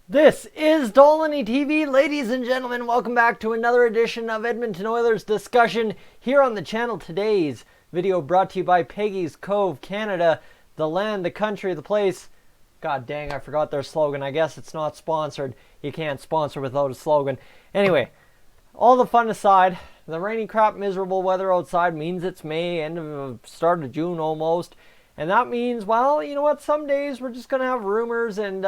This is Dolynny TV. Ladies and gentlemen, welcome back to another edition of Edmonton Oilers discussion here on the channel. Today's video brought to you by Peggy's Cove, Canada, the land, the country, the place. God dang, I forgot their slogan. I guess it's not sponsored. You can't sponsor without a slogan. Anyway, all the fun aside, the rainy crap miserable weather outside means it's May, start of June almost. And that means, well, you know what, some days we're just going to have rumors and,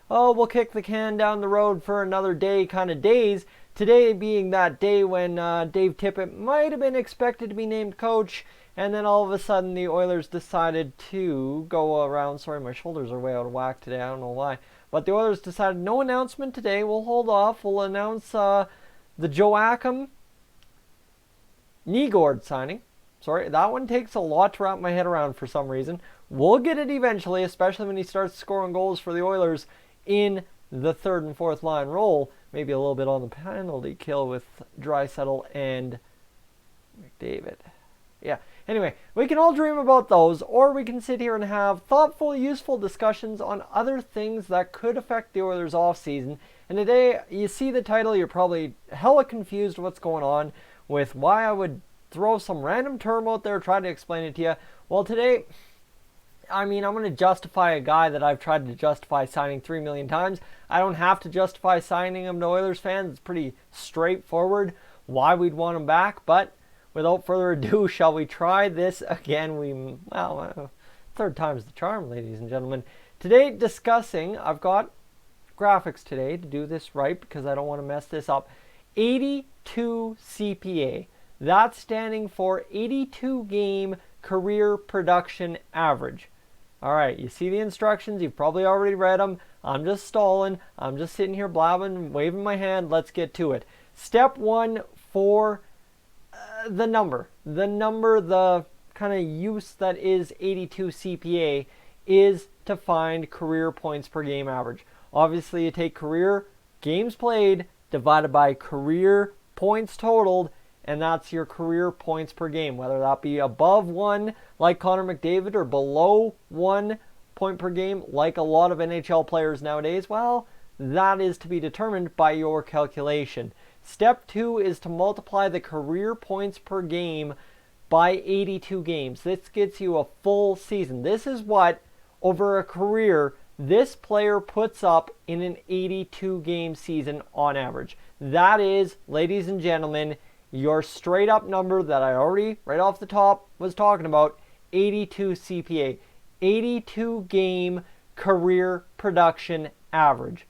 we'll kick the can down the road for another day kind of days. Today being that day when Dave Tippett might have been expected to be named coach, and then all of a sudden the Oilers decided to go around. Sorry, my shoulders are way out of whack today, I don't know why. But the Oilers decided no announcement today, we'll hold off, we'll announce the Joachim Nygaard signing. Sorry, that one takes a lot to wrap my head around for some reason. We'll get it eventually, especially when he starts scoring goals for the Oilers in the third and fourth line role. Maybe a little bit on the penalty kill with Draisaitl and McDavid. Yeah, anyway, we can all dream about those, or we can sit here and have thoughtful, useful discussions on other things that could affect the Oilers offseason. And today, you see the title, you're probably hella confused what's going on with why I would throw some random term out there, try to explain it to you. Well, today, I'm going to justify a guy that I've tried to justify signing 3 million times. I don't have to justify signing him to Oilers fans. It's pretty straightforward why we'd want him back. But without further ado, shall we try this again? Third time's the charm, ladies and gentlemen. Today, discussing, I've got graphics today to do this right because I don't want to mess this up. 82 CPA. That's standing for 82 game career production average. All right, you see the instructions. You've probably already read them. I'm just stalling. I'm just sitting here blabbing, waving my hand. Let's get to it. Step one for the number. The kind of use that is 82 CPA is to find career points per game average. Obviously, you take career games played divided by career points totaled, and that's your career points per game, whether that be above 1 like Connor McDavid or below 1 point per game like a lot of NHL players nowadays. Well, that is to be determined by your calculation. Step 2 is to multiply the career points per game by 82 games. This gets you a full season. This is what, over a career, this player puts up in an 82 game season on average. That is, ladies and gentlemen, your straight up number that I already, right off the top, was talking about, 82 CPA. 82 game career production average.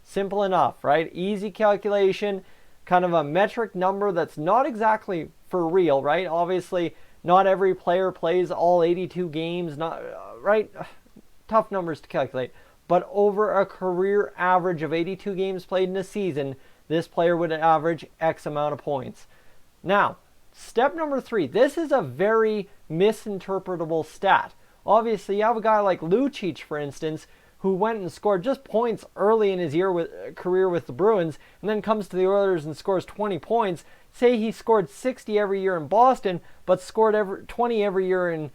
Simple enough, right? Easy calculation, kind of a metric number that's not exactly for real, right? Obviously, not every player plays all 82 games, right? Tough numbers to calculate. But over a career average of 82 games played in a season, this player would average X amount of points. Now, step number 3. This is a very misinterpretable stat. Obviously, you have a guy like Lucic, for instance, who went and scored just points early in his career with the Bruins, and then comes to the Oilers and scores 20 points. Say he scored 60 every year in Boston, but scored 20 every year in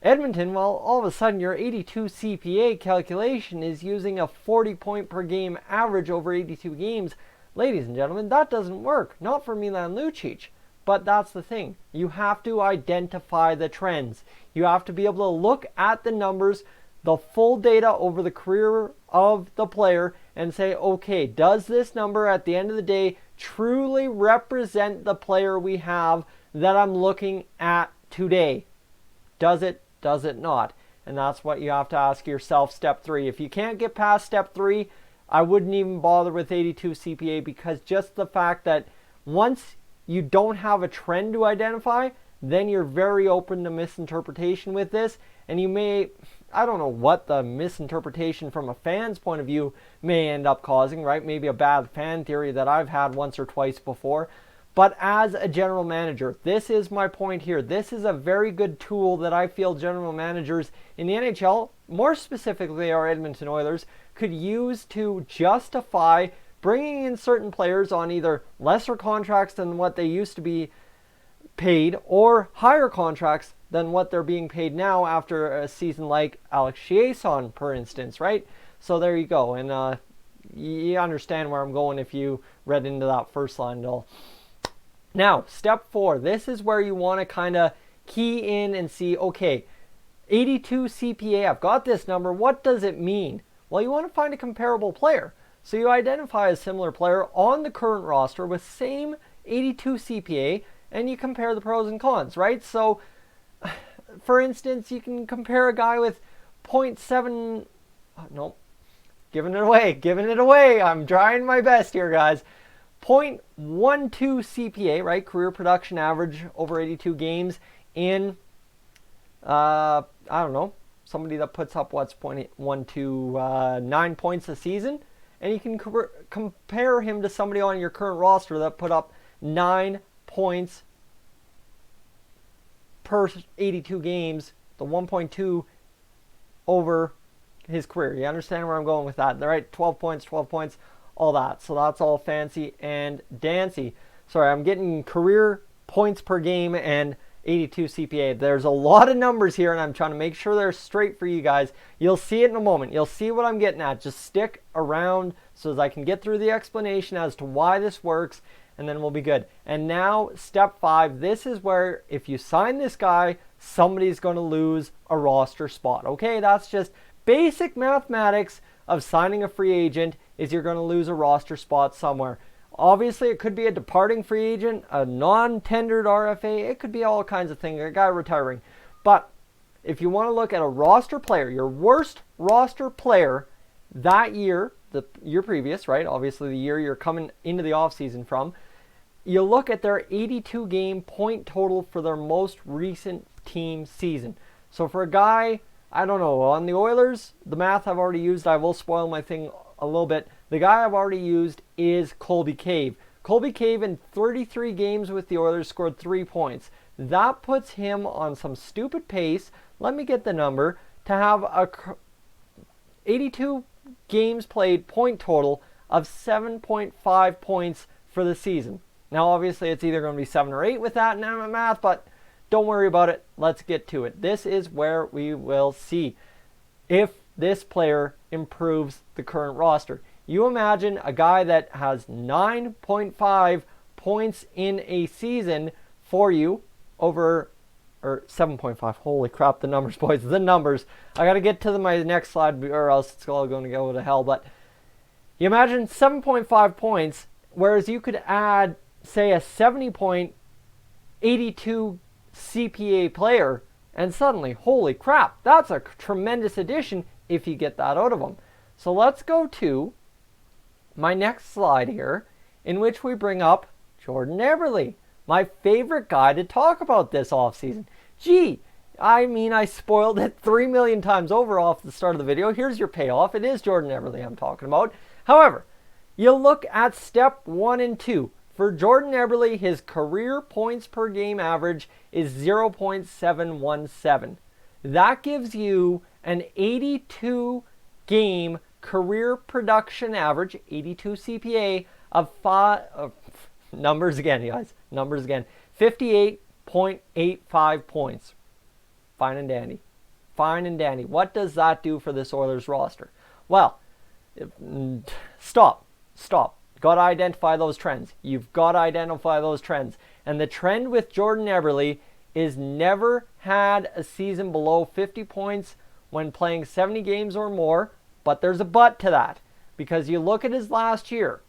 Edmonton. Well, all of a sudden, your 82 CPA calculation is using a 40 point per game average over 82 games. Ladies and gentlemen, that doesn't work. Not for Milan Lucic. But that's the thing. You have to identify the trends. You have to be able to look at the numbers, the full data over the career of the player, and say, okay, does this number at the end of the day truly represent the player we have that I'm looking at today? Does it? Does it not? And that's what you have to ask yourself, step 3. If you can't get past step 3, I wouldn't even bother with 82 CPA, because just the fact that once you don't have a trend to identify, then you're very open to misinterpretation with this. And you may, I don't know what the misinterpretation from a fan's point of view may end up causing, right? Maybe a bad fan theory that I've had once or twice before. But as a general manager, this is my point here. This is a very good tool that I feel general managers in the NHL, more specifically our Edmonton Oilers, could use to justify bringing in certain players on either lesser contracts than what they used to be paid or higher contracts than what they're being paid now after a season like Alex Chiasson, for instance, right? So there you go. And you understand where I'm going if you read into that first line at all. Now, step 4. This is where you want to kind of key in and see, okay, 82 CPA, I've got this number. What does it mean? Well, you want to find a comparable player. So you identify a similar player on the current roster with same 82 CPA, and you compare the pros and cons, right? So, for instance, you can compare a guy with 0.7... no, giving it away. I'm trying my best here, guys. 0.12 CPA, right? Career production average over 82 games in, I don't know, somebody that puts up what's 0.12, 9 points a season. And you can compare him to somebody on your current roster that put up 9 points per 82 games, the 1.2 over his career. You understand where I'm going with that, right? 12 points, all that. So that's all fancy and dancy. Sorry, I'm getting career points per game and 82 CPA. There's a lot of numbers here, and I'm trying to make sure they're straight for you guys. You'll see it in a moment. You'll see what I'm getting at. Just stick around so as I can get through the explanation as to why this works, and then we'll be good. And now, step 5. This is where if you sign this guy, somebody's going to lose a roster spot. Okay, that's just basic mathematics of signing a free agent, is you're going to lose a roster spot somewhere. Obviously, it could be a departing free agent, a non-tendered RFA. It could be all kinds of things, a guy retiring. But if you want to look at a roster player, your worst roster player that year, the year previous, right? Obviously, the year you're coming into the offseason from, you look at their 82 game point total for their most recent team season. So for a guy, I don't know, on the Oilers, the math I've already used, I will spoil my thing a little bit. The guy I've already used is Colby Cave. Colby Cave in 33 games with the Oilers scored 3 points. That puts him on some stupid pace. Let me get the number to have a 82 games played point total of 7.5 points for the season. Now, obviously, it's either going to be 7 or 8 with that math, but don't worry about it. Let's get to it. This is where we will see if this player improves the current roster. You imagine a guy that has 9.5 points in a season for you over, or 7.5. Holy crap, the numbers, boys. The numbers. I got to get to my next slide or else it's all going to go to hell. But you imagine 7.5 points, whereas you could add, say, a 70-point 82 CPA player, and suddenly, holy crap, that's a tremendous addition if you get that out of them. So let's go to my next slide here, in which we bring up Jordan Eberle, my favorite guy to talk about this offseason. Gee, I mean, I spoiled it 3 million times over off the start of the video. Here's your payoff. It is Jordan Eberle I'm talking about. However, you look at step 1 and 2. For Jordan Eberle, his career points per game average is 0.717. That gives you an 82 game career production average, 82 CPA, of numbers again, guys, numbers again, 58.85 points. Fine and dandy. Fine and dandy. What does that do for this Oilers roster? Well, stop. Got to identify those trends. You've got to identify those trends. And the trend with Jordan Eberle is never had a season below 50 points when playing 70 games or more. But there's a but to that. Because you look at his last year.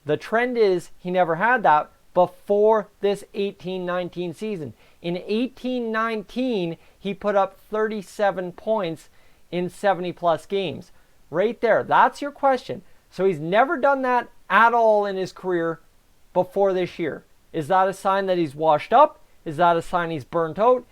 The trend is he never had that before this 18-19 season. In 18-19, he put up 37 points in 70-plus games. Right there. That's your question. So he's never done that at all in his career before this year. Is that a sign that he's washed up? Is that a sign he's burnt out?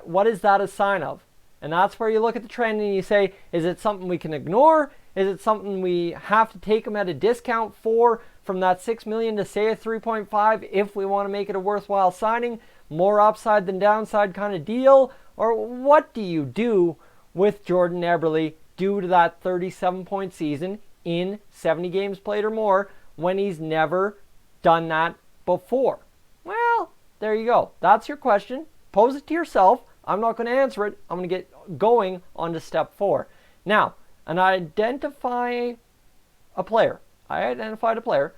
What is that a sign of? And that's where you look at the trend and you say, is it something we can ignore? Is it something we have to take him at a discount for from that $6 million to say a 3.5 if we want to make it a worthwhile signing? More upside than downside kind of deal? Or what do you do with Jordan Eberle due to that 37-point season in 70 games played or more when he's never done that before? Well, there you go. That's your question. Pose it to yourself. I'm not going to answer it. I'm going to get going on to step 4. Now, identify a player. I identified a player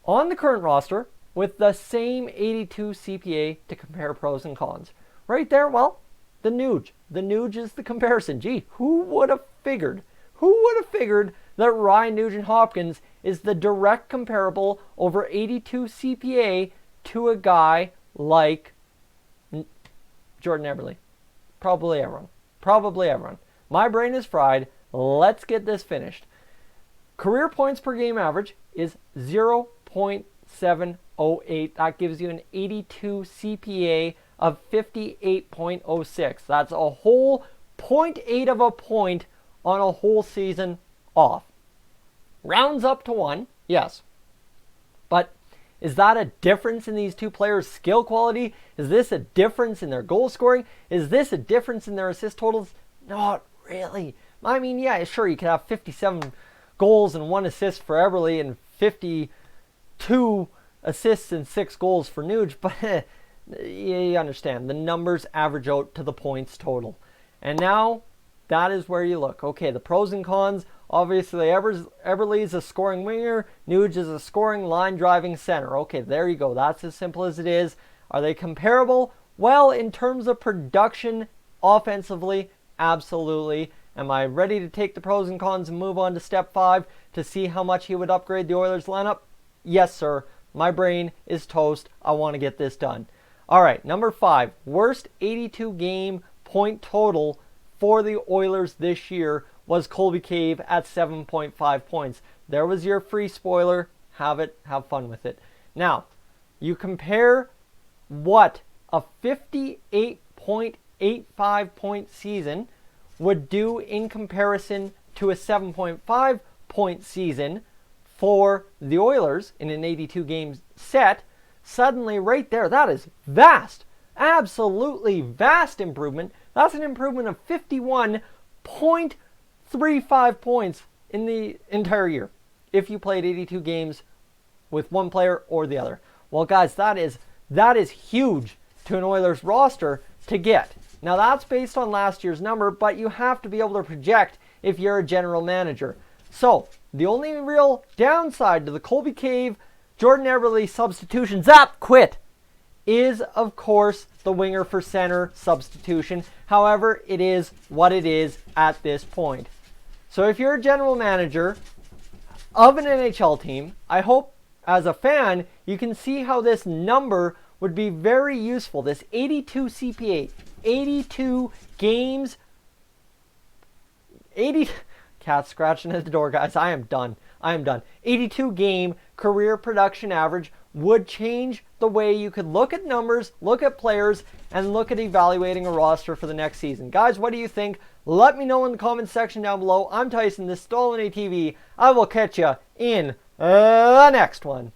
on the current roster with the same 82 CPA to compare pros and cons. Right there, well, the Nuge. The Nuge is the comparison. Gee, who would have figured? Who would have figured that Ryan Nugent-Hopkins is the direct comparable over 82 CPA to a guy like Jordan Eberle? Probably everyone. Probably everyone. My brain is fried. Let's get this finished. Career points per game average is 0.708. That gives you an 82 CPA of 58.06. That's a whole 0.8 of a point on a whole season off. Rounds up to 1, yes. But is that a difference in these two players' skill quality? Is this a difference in their goal scoring? Is this a difference in their assist totals? Not really. I mean, yeah, sure, you could have 57 goals and 1 assist for Eberle and 52 assists and 6 goals for Nuge, but you understand, the numbers average out to the points total. And now, that is where you look. Okay, the pros and cons. Obviously, Eberle is a scoring winger. Nuge is a scoring line-driving center. Okay, there you go. That's as simple as it is. Are they comparable? Well, in terms of production, offensively, absolutely. Am I ready to take the pros and cons and move on to step 5 to see how much he would upgrade the Oilers lineup? Yes, sir. My brain is toast. I want to get this done. All right, number 5. Worst 82 game point total for the Oilers this year was Colby Cave at 7.5 points. There was your free spoiler. Have it. Have fun with it. Now, you compare what a 58.85 point season would do in comparison to a 7.5 point season for the Oilers in an 82 game set. Suddenly right there, that is vast, absolutely vast improvement. That's an improvement of 51.35 points in the entire year if you played 82 games with one player or the other. Well, guys, that is huge to an Oilers roster to get. Now, that's based on last year's number, but you have to be able to project if you're a general manager. So, the only real downside to the Colby Cave, Jordan Eberle substitution, quit, is, of course, the winger for center substitution. However, it is what it is at this point. So if you're a general manager of an NHL team, I hope as a fan you can see how this number would be very useful. This 82 CPA, 82 games, 80... Cat scratching at the door, guys. I am done. 82 game career production average would change the way you could look at numbers, look at players, and look at evaluating a roster for the next season. Guys, what do you think? Let me know in the comments section down below. I'm Tyson. This is Dolynny TV. I will catch you in the next one.